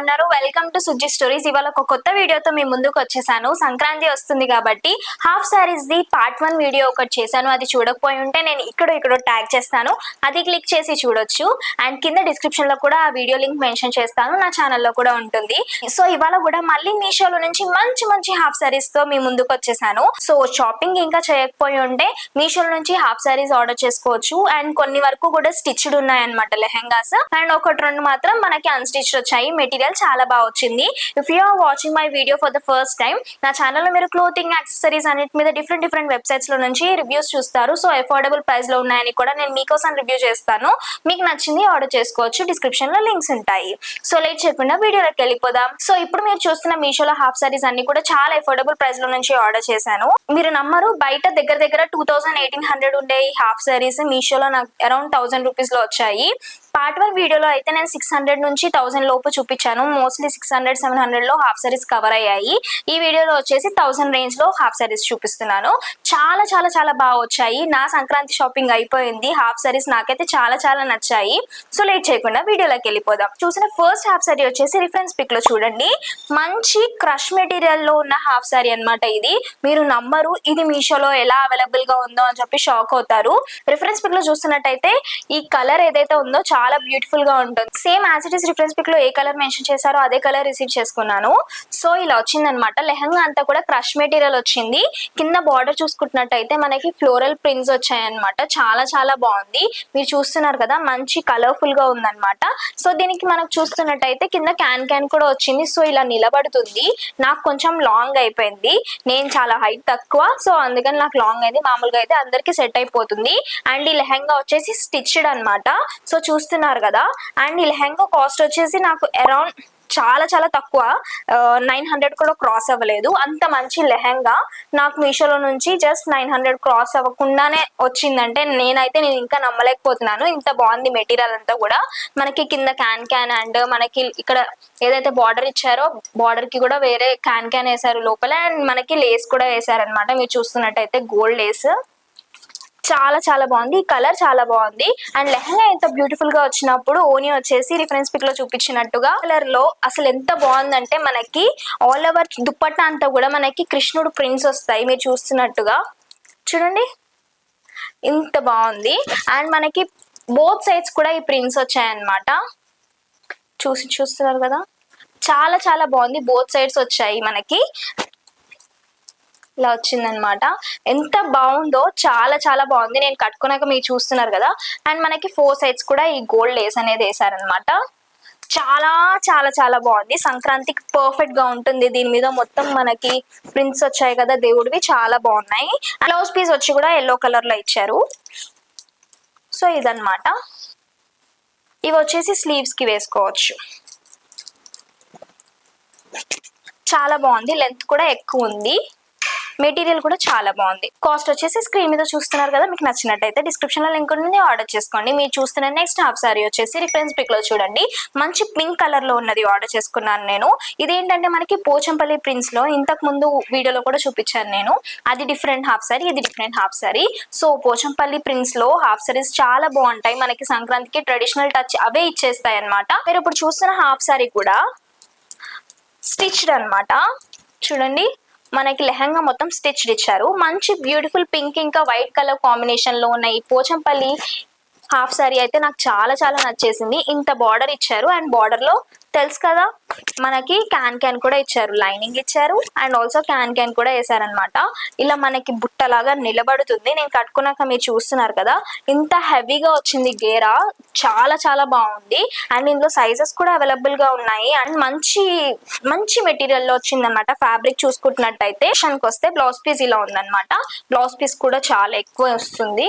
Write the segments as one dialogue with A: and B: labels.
A: ఉన్నారు? Welcome to Sujji stories. ఇవాళ ఒక కొత్త వీడియోతో మీ ముందుకు వచ్చేసాను. సంక్రాంతి వస్తుంది కాబట్టి half saris the part 1 video ఒకటి చేశాను. అది చూడకపోయి ఉంటే నేను ఇక్కడ ట్యాగ్ చేస్తాను, అది క్లిక్ చేసి చూడొచ్చు. అండ్ కింద డిస్క్రిప్షన్ లో కూడా ఆ వీడియో లింక్ మెన్షన్ చేస్తాను, నా ఛానల్లో కూడా ఉంటుంది. సో ఇవాళ కూడా మళ్ళీ మీషోలో నుంచి మంచి మంచి హాఫ్ సారీస్ తో మీ ముందుకు వచ్చేసాను. సో షాపింగ్ ఇంకా చేయకపోయి ఉంటే మీషోలో నుంచి హాఫ్ సారీస్ ఆర్డర్ చేసుకోవచ్చు. అండ్ కొన్ని వరకు కూడా స్టిచ్డ్ ఉన్నాయన్నమాట లెహెంగాస్. అండ్ ఒకటి రెండు మాత్రం మనకి అన్స్టిచ్డ్ వచ్చాయి. మెటీరియల్ చాలా బాగా వచ్చింది. If you are watching my video for the first time, నా ఛానల్లో మీరు క్లోతింగ్, యాక్సెసరీస్ అన్నిటి మీద డిఫరెంట్ వెబ్సైట్స్ లో నుంచి రివ్యూస్ చూస్తారు. సో అఫోర్డబుల్ ప్రైస్ లో ఉన్నాయని కూడా నేను మీకోసం రివ్యూ చేస్తాను. మీకు నచ్చింది ఆర్డర్ చేసుకోవచ్చు. డిస్క్రిప్షన్ లో లింక్స్ ఉంటాయి. సో లేట్ చేయకుండా వీడియోలోకి వెళ్ళిపోదాం. సో ఇప్పుడు మీరు చూస్తున్న మీషోలో హాఫ్ సారీస్ అన్ని కూడా చాలా అఫోర్డబుల్ ప్రైస్ లో నుంచి ఆర్డర్ చేశాను. మీరు నమ్మరు, బయట దగ్గర 2000-1800 ఉండే ఈ హాఫ్ సారీస్ మీషోలో నాకు అరౌండ్ 1000 రూపీస్ లో వచ్చాయి. పార్ట్ 1 వీడియోలో అయితే నేను 600 నుంచి 1000 లోపు చూపించాను. మోస్ట్లీ 600-700 లో హాఫ్ సారీస్ కవర్ అయ్యాయి. ఈ వీడియోలో వచ్చేసి 1000 రేంజ్ లో హాఫ్ సారీస్ చూపిస్తున్నాను. చాలా చాలా చాలా బాగా వచ్చాయి. నా సంక్రాంతి షాపింగ్ అయిపోయింది. హాఫ్ సారీస్ నాకైతే చాలా చాలా నచ్చాయి. సో లేట్ చేయకుండా వీడియోలోకి వెళ్ళిపోదాం. చూసిన ఫస్ట్ హాఫ్ సారీ వచ్చేసి రిఫరెన్స్ పిక్ లో చూడండి. మంచి క్రష్ మెటీరియల్ లో ఉన్న హాఫ్ సారీ అన్నమాట ఇది. మీరు నమ్మరు, ఇది మీషోలో ఎలా అవైలబుల్ గా ఉందో అని చెప్పి షాక్ అవుతారు. రిఫరెన్స్ పిక్ లో చూస్తున్నట్టయితే ఈ కలర్ ఏదైతే ఉందో చాలా బ్యూటిఫుల్ గా ఉంటుంది. Same as it is reference pic లో ఏ కలర్ మెన్షన్ చేశారో అదే కలర్ రిసీవ్ చేసుకున్నాను. సో ఇలా వచ్చిందనమాట. లెహంగా అంతా కూడా క్రష్ మెటీరియల్ వచ్చింది. కింద బార్డర్ చూసుకుంటున్నట్టయితే మనకి ఫ్లోరల్ ప్రింట్స్ వచ్చాయన్నమాట. చాలా చాలా బాగుంది. మీరు చూస్తున్నారు కదా, మంచి కలర్ఫుల్ గా ఉందన్నమాట. సో దీనికి మనకు చూస్తున్నట్టయితే కింద క్యాన్ కూడా వచ్చింది. సో ఇలా నిలబడుతుంది. నాకు కొంచెం లాంగ్ అయిపోయింది, నేను చాలా హైట్ తక్కువ, సో అందుకని నాకు లాంగ్ అయింది. మామూలుగా అయితే అందరికి సెట్ అయిపోతుంది. అండ్ ఈ లెహంగా వచ్చేసి స్టిచ్డ్ అనమాట. సో చూస్తున్నారు కదా. అండ్ ఈ లెహంగా కాస్ట్ వచ్చేసి నాకు అరౌండ్ చాలా చాలా తక్కువ, 900 కూడా క్రాస్ అవ్వలేదు. అంత మంచి లెహంగా నాకు మీషోలో నుంచి జస్ట్ 900 క్రాస్ అవ్వకుండానే వచ్చిందంటే నేను ఇంకా నమ్మలేకపోతున్నాను. ఇంత బాగుంది మెటీరియల్ అంతా కూడా. మనకి కింద క్యాన్ అండ్ మనకి ఇక్కడ ఏదైతే బార్డర్ ఇచ్చారో బార్డర్ కి కూడా వేరే క్యాన్ వేసారు లోపల. అండ్ మనకి లేస్ కూడా వేసారనమాట. మీరు చూస్తున్నట్టయితే గోల్డ్ లేస్ చాలా చాలా బాగుంది. ఈ కలర్ చాలా బాగుంది. అండ్ లెహంగా ఎంత బ్యూటిఫుల్ గా వచ్చినప్పుడు ఓని వచ్చేసి రిఫరెన్స్ పిక్ లో చూపించినట్టుగా కలర్ లో అసలు ఎంత బాగుందంటే మనకి ఆల్ ఓవర్ దుప్పట్టా అంతా కూడా మనకి కృష్ణుడు ప్రింట్స్ వస్తాయి. మీరు చూస్తున్నట్టుగా చూడండి, ఇంత బాగుంది. అండ్ మనకి బోత్ సైడ్స్ కూడా ఈ ప్రింట్స్ వచ్చాయన్నమాట. చూస్తున్నారు కదా, చాలా చాలా బాగుంది. బోత్ సైడ్స్ వచ్చాయి మనకి. ఇలా వచ్చిందనమాట. ఎంత బాగుందో, చాలా చాలా బాగుంది. నేను కట్టుకున్నాక మీరు చూస్తున్నారు కదా. అండ్ మనకి 4 సైడ్స్ కూడా ఈ గోల్డ్ లేస్ అనేది వేసారనమాట. చాలా చాలా చాలా బాగుంది. సంక్రాంతికి పర్ఫెక్ట్ గా ఉంటుంది. దీని మీద మొత్తం మనకి ప్రింట్స్ వచ్చాయి కదా దేవుడివి, చాలా బాగున్నాయి. బ్లౌజ్ పీస్ వచ్చి కూడా ఎల్లో కలర్ లో ఇచ్చారు. సో ఇదన్నమాట. ఇవి వచ్చేసి స్లీవ్స్ కి వేసుకోవచ్చు. చాలా బాగుంది. లెంత్ కూడా ఎక్కువ ఉంది. మెటీరియల్ కూడా చాలా బాగుంది. కాస్ట్ వచ్చేసి స్క్రీన్ మీద చూస్తున్నారు కదా. మీకు నచ్చినట్టయితే డిస్క్రిప్షన్ లో లింక్ ఉంటుంది, ఆర్డర్ చేసుకోండి. మీరు చూస్తున్న నెక్స్ట్ హాఫ్ సారీ వచ్చేసి రిఫరెన్స్ పిక్ లో చూడండి. మంచి పింక్ కలర్ లో ఉన్నది ఆర్డర్ చేసుకున్నాను నేను. ఇదేంటంటే మనకి పోచంపల్లి ప్రింట్స్ లో ఇంతకు ముందు వీడియోలో కూడా చూపించాను నేను. అది డిఫరెంట్ హాఫ్ సారీ, ఇది different half sari. So Pochampally prints లో హాఫ్ సారీస్ చాలా బాగుంటాయి. మనకి సంక్రాంతికి ట్రెడిషనల్ టచ్ అవే ఇచ్చేస్తాయి అనమాట. మీరు ఇప్పుడు చూస్తున్న హాఫ్ సారీ కూడా స్టిచ్డ్ అనమాట. చూడండి, మనకి లెహంగా మొత్తం స్టిచ్డ్ ఇచ్చారు. మంచి బ్యూటిఫుల్ పింక్ ఇంకా వైట్ కలర్ కాంబినేషన్ లో ఉన్న ఈ పోచంపల్లి హాఫ్ సారీ అయితే నాకు చాలా చాలా నచ్చేసింది. ఇంత బార్డర్ ఇచ్చారు. అండ్ బార్డర్ లో తెలుసు కదా మనకి క్యాన్ కూడా ఇచ్చారు, లైనింగ్ ఇచ్చారు. అండ్ ఆల్సో క్యాన్ కూడా వేసారనమాట. ఇలా మనకి బుట్టలాగా నిలబడుతుంది. నేను కట్టుకున్నాక మీరు చూస్తున్నారు కదా, ఇంత హెవీగా వచ్చింది గేరా. చాలా చాలా బాగుంది. అండ్ ఇందులో సైజెస్ కూడా అవైలబుల్ గా ఉన్నాయి. అండ్ మంచి మంచి మెటీరియల్ లో వచ్చింది అనమాట. ఫ్యాబ్రిక్ చూసుకుంటున్నట్టయితే వస్తే బ్లౌజ్ పీస్ ఇలా ఉందన్నమాట. బ్లౌజ్ పీస్ కూడా చాలా ఎక్కువ వస్తుంది.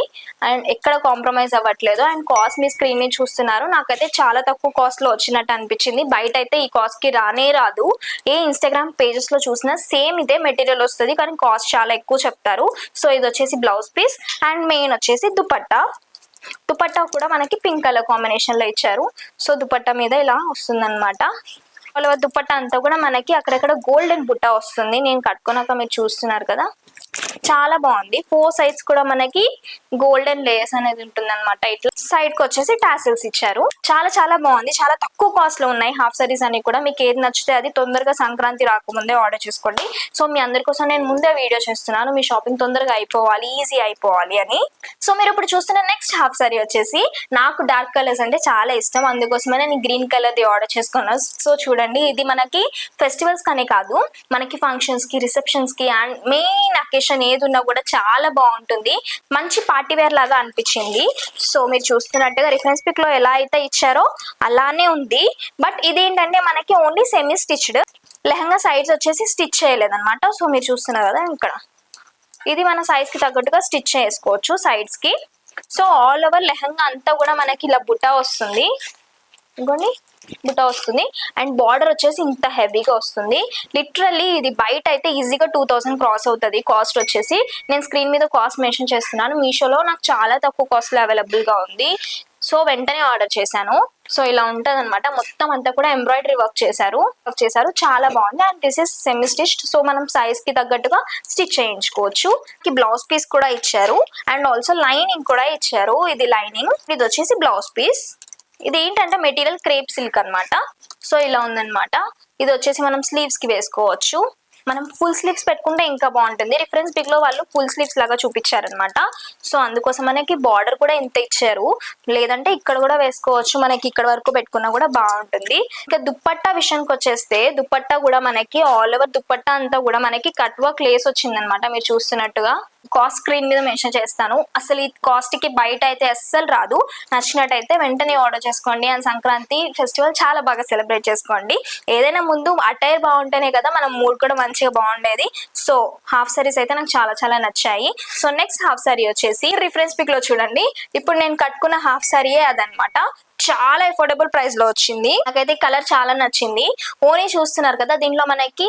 A: అండ్ ఎక్కడ కాంప్రమైజ్ అవ్వట్లేదు. అండ్ కాస్ట్ మీ స్క్రీన్ మీద చూస్తున్నారు. నాకైతే చాలా తక్కువ కాస్ట్ లో వచ్చినట్టు అనిపించింది. బయట అయితే ఈ కాస్ట్ కి రానే రాదు. ఏ ఇన్స్టాగ్రామ్ పేజెస్ లో చూసినా సేమ్ ఇదే మెటీరియల్ వస్తుంది, కానీ కాస్ట్ చాలా ఎక్కువ చెప్తారు. సో ఇది వచ్చేసి బ్లౌజ్ పీస్. అండ్ మెయిన్ వచ్చేసి దుపట్టా కూడా మనకి పింక్ కలర్ కాంబినేషన్ లో ఇచ్చారు. సో దుపట్టా మీద ఇలా వస్తుంది అనమాట. వాళ్ళ దుపట్టా అంతా కూడా మనకి అక్కడక్కడ గోల్డెన్ బుట్ట వస్తుంది. నేను కట్టుకున్నాక మీరు చూస్తున్నారు కదా, చాలా బాగుంది. 4 సైడ్స్ కూడా మనకి గోల్డెన్ లేయర్స్ అనేది ఉంటుంది అనమాట. ఇట్లా సైడ్ కి వచ్చేసి టాసిల్స్ ఇచ్చారు. చాలా చాలా బాగుంది. చాలా తక్కువ కాస్ట్ లో ఉన్నాయి హాఫ్ సారీస్ అన్ని కూడా. మీకు ఏది నచ్చితే అది తొందరగా సంక్రాంతి రాకముందే ఆర్డర్ చేసుకోండి. సో మీ అందరి కోసం నేను ముందే వీడియో చేస్తున్నాను, మీ షాపింగ్ తొందరగా అయిపోవాలి, ఈజీ అయిపోవాలి అని. సో మీరు ఇప్పుడు చూస్తున్న నెక్స్ట్ హాఫ్ సారీ వచ్చేసి, నాకు డార్క్ కలర్స్ అంటే చాలా ఇష్టం, అందుకోసమే నేను గ్రీన్ కలర్ ది ఆర్డర్ చేసుకున్నాను. సో చూడండి, ఇది మనకి ఫెస్టివల్స్ కానీ కాదు, మనకి ఫంక్షన్స్ కి, రిసెప్షన్స్ కి అండ్ మెయిన్ అకేషన్ ఏది ఉన్నా కూడా చాలా బాగుంటుంది. మంచి పార్టీ వేర్ లాగా అనిపించింది. సో మీరు చూస్తున్నట్టుగా రిఫరెన్స్ పిక్ లో ఎలా అయితే ఇచ్చారో అలానే ఉంది. బట్ ఇదేంటంటే మనకి only semi stitched, lehenga sides వచ్చేసి స్టిచ్ చేయలేదన్నమాట. సో మీరు చూస్తున్నారు కదా, ఇక్కడ ఇది మన సైజ్ కి తగ్గట్టుగా స్టిచ్ చేసుకోవచ్చు సైడ్స్ కి. సో ఆల్ ఓవర్ లెహంగా అంతా కూడా మనకి ఇలా బుట్ట వస్తుంది, ఇంకోండి బుట్ట వస్తుంది. అండ్ బార్డర్ వచ్చేసి ఇంత హెవీగా వస్తుంది. లిటరల్లీ ఇది బయట అయితే ఈజీగా 2000 క్రాస్ అవుతుంది కాస్ట్ వచ్చేసి. నేను స్క్రీన్ మీద కాస్ట్ మెన్షన్ చేస్తున్నాను. మీషోలో నాకు చాలా తక్కువ కాస్ట్ లో అవైలబుల్ గా ఉంది. సో వెంటనే ఆర్డర్ చేశాను. సో ఇలా ఉంటది అనమాట. మొత్తం అంతా కూడా ఎంబ్రాయిడరీ వర్క్ చేశారు, చాలా బాగుంది. And this is semi stitched, so మనం సైజ్ కి తగ్గట్టుగా స్టిచ్ చేయించుకోవచ్చు. బ్లౌజ్ పీస్ కూడా ఇచ్చారు అండ్ ఆల్సో లైనింగ్ కూడా ఇచ్చారు. ఇది లైనింగ్, ఇది వచ్చేసి బ్లౌజ్ పీస్. ఇది ఏంటంటే మెటీరియల్ క్రేప్ సిల్క్ అన్నమాట. సో ఇలా ఉందన్నమాట. ఇది వచ్చేసి మనం స్లీవ్స్ కి వేసుకోవచ్చు. మనం ఫుల్ స్లీవ్స్ పెట్టుకుంటే ఇంకా బాగుంటుంది. రిఫరెన్స్ పిక్ లో వాళ్ళు ఫుల్ స్లీవ్స్ లాగా చూపించారనమాట. సో అందుకోసం మనకి బార్డర్ కూడా ఇంత ఇచ్చారు, లేదంటే ఇక్కడ కూడా వేసుకోవచ్చు. మనకి ఇక్కడ వరకు పెట్టుకున్నా కూడా బాగుంటుంది. ఇంకా దుప్పట్టా విషయానికి వచ్చేస్తే, దుప్పట్టా కూడా మనకి ఆల్ ఓవర్ దుప్పట్టా అంతా కూడా మనకి కట్ వర్క్ లేస్ వచ్చిందనమాట. మీరు చూస్తున్నట్టుగా కాస్ట్ స్క్రీన్ మీద మెన్షన్ చేస్తాను. అసలు ఈ కాస్ట్ కి బయట అయితే అస్సలు రాదు. నచ్చినట్టయితే వెంటనే ఆర్డర్ చేసుకోండి. అండ్ సంక్రాంతి ఫెస్టివల్ చాలా బాగా సెలబ్రేట్ చేసుకోండి. ఏదైనా ముందు అటైర్ బాగుంటేనే కదా మనం మూడ్ కూడా మంచిగా బాగుండేది. సో హాఫ్ సారీస్ అయితే నాకు చాలా చాలా నచ్చాయి. సో నెక్స్ట్ హాఫ్ సారీ వచ్చేసి రిఫరెన్స్ పిక్ లో చూడండి, ఇప్పుడు నేను కట్టుకున్న హాఫ్ సారీయే అదనమాట. చాలా అఫోర్డబుల్ ప్రైస్ లో వచ్చింది. నాకైతే కలర్ చాలా నచ్చింది. ఓనీ చూస్తున్నారు కదా, దీనిలో మనకి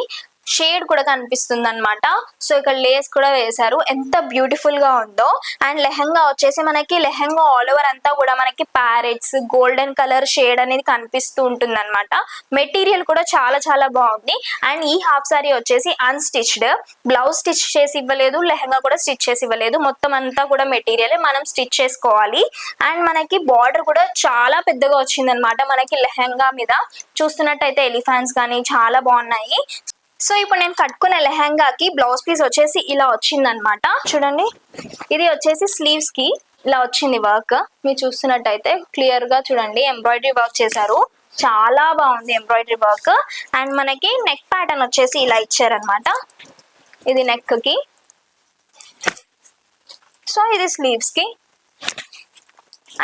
A: షేడ్ కూడా కనిపిస్తుంది అనమాట. సో ఇక్కడ లేస్ కూడా వేశారు, ఎంత బ్యూటిఫుల్ గా ఉందో. అండ్ లెహంగా వచ్చేసి మనకి లెహంగా ఆల్ ఓవర్ అంతా కూడా మనకి ప్యారెట్స్ గోల్డెన్ కలర్ షేడ్ అనేది కనిపిస్తూ ఉంటుంది అనమాట. మెటీరియల్ కూడా చాలా చాలా బాగుంది. అండ్ ఈ హాఫ్ సారీ వచ్చేసి అన్స్టిచ్డ్, బ్లౌజ్ స్టిచ్ చేసి ఇవ్వలేదు, లెహంగా కూడా స్టిచ్ చేసి ఇవ్వలేదు. మొత్తం అంతా కూడా మెటీరియల్ మనం స్టిచ్ చేసుకోవాలి. అండ్ మనకి బార్డర్ కూడా చాలా పెద్దగా వచ్చింది అనమాట. మనకి లెహంగా మీద చూస్తున్నట్టయితే ఎలిఫాంట్స్ కానీ చాలా బాగున్నాయి. సో ఇప్పుడు నేను కట్టుకున్న లెహంగాకి బ్లౌజ్ పీస్ వచ్చేసి ఇలా వచ్చింది అనమాట. చూడండి, ఇది వచ్చేసి స్లీవ్స్ కి ఇలా వచ్చింది వర్క్. మీరు చూస్తున్నట్టయితే క్లియర్ గా చూడండి, ఎంబ్రాయిడరీ వర్క్ చేశారు, చాలా బాగుంది ఎంబ్రాయిడరీ వర్క్. అండ్ మనకి నెక్ ప్యాటర్న్ వచ్చేసి ఇలా ఇచ్చారనమాట. ఇది నెక్ కి, సో ఇది స్లీవ్స్ కి,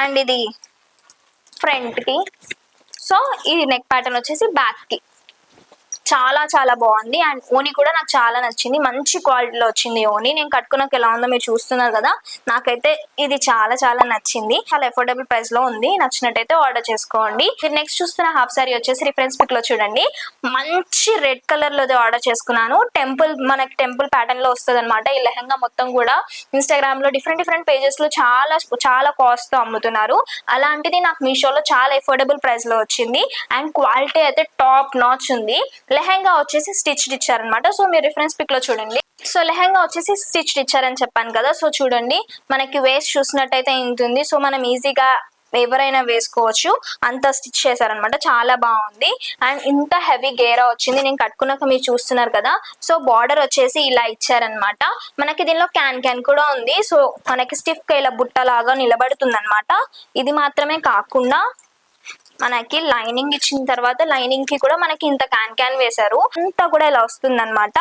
A: అండ్ ఇది ఫ్రంట్ కి. సో ఇది నెక్ ప్యాటర్న్ వచ్చేసి బ్యాక్ కి. చాలా చాలా బాగుంది. అండ్ ఓనీ కూడా నాకు చాలా నచ్చింది, మంచి క్వాలిటీలో వచ్చింది ఓనీ. నేను కట్టుకున్నాక ఎలా ఉందో మీరు చూస్తున్నారు కదా, నాకైతే ఇది చాలా చాలా నచ్చింది. చాలా అఫోర్డబుల్ ప్రైస్ లో ఉంది. నచ్చినట్టయితే ఆర్డర్ చేసుకోండి. నెక్స్ట్ చూస్తున్న హాఫ్ సారీ వచ్చేసి రిఫరెన్స్ పిక్ లో చూడండి, మంచి రెడ్ కలర్ లో ఆర్డర్ చేసుకున్నాను. మనకి టెంపుల్ ప్యాటర్న్ లో వస్తుంది అనమాట. ఈ లెహంగా మొత్తం కూడా ఇన్స్టాగ్రామ్ లో డిఫరెంట్ పేజెస్ లో చాలా చాలా కాస్ట్ తో అమ్ముతున్నారు. అలాంటిది నాకు మీషోలో చాలా అఫోర్డబుల్ ప్రైస్ లో వచ్చింది. అండ్ క్వాలిటీ అయితే టాప్ నాచ్ ఉంది. లెహంగా వచ్చేసి స్టిచ్డ్ ఇచ్చారనమాట. సో మీరు రిఫరెన్స్ పిక్ లో చూడండి. సో లెహంగా వచ్చేసి స్టిచ్డ్ ఇచ్చారని చెప్పాను కదా. సో చూడండి, మనకి వేస్ట్ చూసినట్టయితే ఇంత ఉంది. సో మనం ఈజీగా ఎవరైనా వేసుకోవచ్చు, అంత స్టిచ్ చేశారనమాట. చాలా బాగుంది. అండ్ ఇంత హెవీ గేరా వచ్చింది. నేను కట్టుకున్నాక మీరు చూస్తున్నారు కదా. సో బార్డర్ వచ్చేసి ఇలా ఇచ్చారనమాట. మనకి దీనిలో క్యాన్ కూడా ఉంది. సో మనకి స్టిఫ్ గా ఇలా బుట్టలాగా నిలబడుతుంది అనమాట. ఇది మాత్రమే కాకుండా మనకి లైనింగ్ ఇచ్చిన తర్వాత లైనింగ్ కి కూడా మనకి ఇంత క్యాన్ వేశారు. అంతా కూడా ఇలా వస్తుంది అనమాట.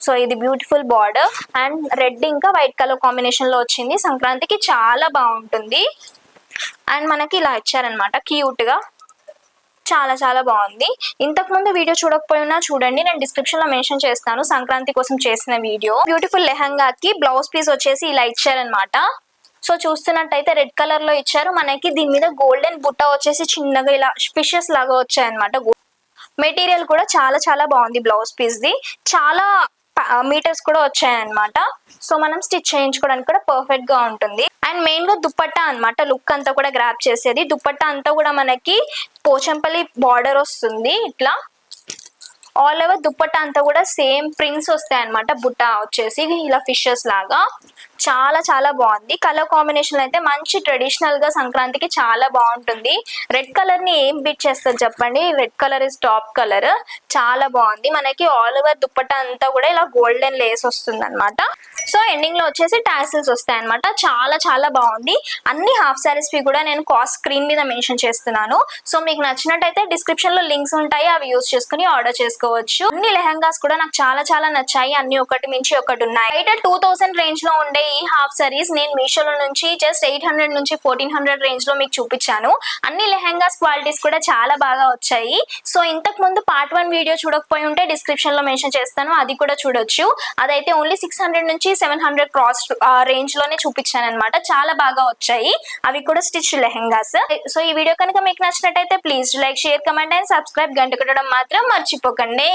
A: సో ఇది బ్యూటిఫుల్ బార్డర్ అండ్ రెడ్ ఇంకా వైట్ కలర్ కాంబినేషన్ లో వచ్చింది. సంక్రాంతికి చాలా బాగుంటుంది. అండ్ మనకి ఇలా ఇచ్చారనమాట క్యూట్ గా, చాలా చాలా బాగుంది. ఇంతకు ముందు వీడియో చూడకపోయినా చూడండి, నేను డిస్క్రిప్షన్ లో మెన్షన్ చేస్తాను సంక్రాంతి కోసం చేసిన వీడియో. బ్యూటిఫుల్ లెహంగాకి బ్లౌజ్ పీస్ వచ్చేసి ఇలా ఇచ్చారనమాట. సో చూస్తున్నట్టయితే రెడ్ కలర్ లో ఇచ్చారు. మనకి దీని మీద గోల్డెన్ బుట్ట వచ్చేసి చిన్నగా ఇలా ఫిషెస్ లాగా వచ్చాయన్నమాట. మెటీరియల్ కూడా చాలా చాలా బాగుంది. బ్లౌజ్ పీస్ ది చాలా మీటర్స్ కూడా వచ్చాయన్నమాట. సో మనం స్టిచ్ చేయించుకోవడానికి కూడా పర్ఫెక్ట్ గా ఉంటుంది. అండ్ మెయిన్ గా దుప్పట్టా అన్నమాట లుక్ అంతా కూడా గ్రాప్ చేసేది. దుప్పట్టా అంతా కూడా మనకి పోచంపల్లి బార్డర్ వస్తుంది ఇట్లా. ఆల్ ఓవర్ దుప్పట్టా అంతా కూడా సేమ్ ప్రింట్స్ వస్తాయి అనమాట. బుట్ట వచ్చేసి ఇలా ఫిషెస్ లాగా చాలా చాలా బాగుంది. కలర్ కాంబినేషన్ అయితే మంచి ట్రెడిషనల్ గా సంక్రాంతికి చాలా బాగుంటుంది. రెడ్ కలర్ ని ఏం బీట్ చేస్తారు చెప్పండి, red colour is top colour. చాలా బాగుంది. మనకి ఆల్ ఓవర్ దుప్పట్టా అంతా కూడా ఇలా గోల్డెన్ లేస్ వస్తుంది అనమాట. సో ఎండింగ్ లో వచ్చేసి టాసిల్స్ వస్తాయి అనమాట. చాలా చాలా బాగుంది. అన్ని హాఫ్ సారీస్ వి కూడా నేను కాస్ట్ స్క్రీన్ మీద మెన్షన్ చేస్తున్నాను. సో మీకు నచ్చినట్టయితే డిస్క్రిప్షన్ లో లింక్స్ ఉంటాయి, అవి యూస్ చేసుకుని ఆర్డర్ చేసుకోవచ్చు. అన్ని లెహంగాస్ కూడా నాకు చాలా చాలా నచ్చాయి. అన్ని ఒకటి మించి ఒకటి ఉన్నాయి. బయట 2000 రేంజ్ లో ఉండే ఈ హాఫ్ సారీస్ నేను మీషోలో నుంచి జస్ట్ 800 నుంచి 1400 రేంజ్ లో మీకు చూపించాను. అన్ని లెహంగాస్ క్వాలిటీస్ కూడా చాలా బాగా వచ్చాయి. సో ఇంతకు ముందు పార్ట్ 1 వీడియో చూడకపోయి ఉంటే డిస్క్రిప్షన్ లో మెన్షన్ చేస్తాను, అది కూడా చూడొచ్చు. అదైతే ఓన్లీ 600 నుంచి 700 క్రాస్ రేంజ్ లోనే చూపించాను అనమాట. చాలా బాగా వచ్చాయి. అవి కూడా స్టిచ్ లెహంగాస్. సో ఈ వీడియో కనుక మీకు నచ్చినట్టయితే please like, share, comment and subscribe. గంట కొట్టడం మాత్రం మర్చిపోకండి.